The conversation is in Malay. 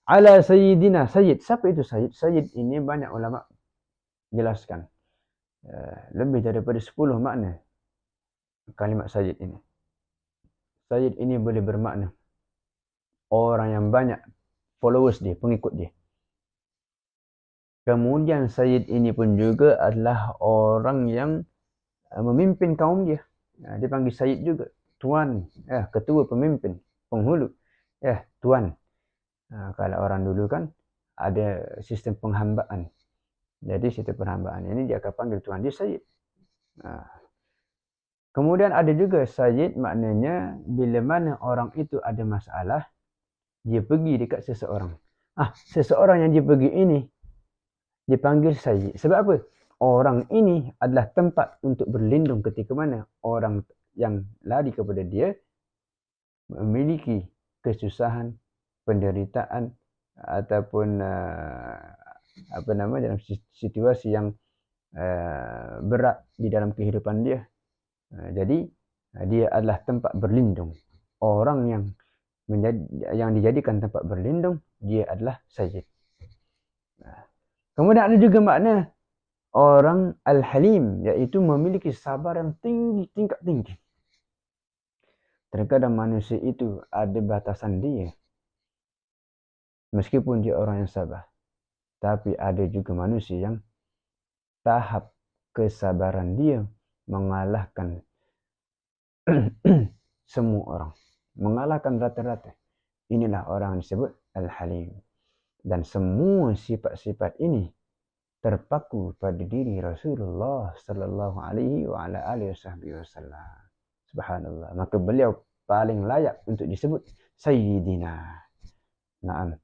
Ala sayyidina. Sayyid. Siapa itu sayyid? Sayyid ini banyak ulama jelaskan. Lebih daripada 10 makna kalimat sayyid ini. Sayyid ini boleh bermakna orang yang banyak followers dia, pengikut dia. Kemudian sayyid ini pun juga adalah orang yang memimpin kaum dia. Dia panggil sayyid juga. Tuan, ketua pemimpin, penghulu. Tuan. Kalau orang dulu kan ada sistem penghambaan. Jadi sistem penghambaan ini dia akan panggil tuan dia sayyid. Kemudian ada juga sayyid, maknanya bila mana orang itu ada masalah, dia pergi dekat seseorang. Seseorang yang dia pergi ini dipanggil sayyid. Sebab apa? Orang ini adalah tempat untuk berlindung ketika mana orang yang lari kepada dia memiliki kesusahan, penderitaan ataupun dalam situasi yang berat di dalam kehidupan dia. Jadi dia adalah tempat berlindung. Orang yang dijadikan tempat berlindung, dia adalah sayyid. Kemudian ada juga makna orang al-halim, iaitu memiliki sabar yang tinggi, tingkat tinggi. Terkadang manusia itu ada batasan dia. Meskipun dia orang yang sabar. Tapi ada juga manusia yang tahap kesabaran dia mengalahkan semua orang. Mengalahkan rata-rata. Inilah orang yang disebut al-halim. Dan semua sifat-sifat ini terpaku pada diri Rasulullah sallallahu alaihi wa ala alihi wasallam. Subhanallah. Maka beliau paling layak untuk disebut Sayyidina. Naam.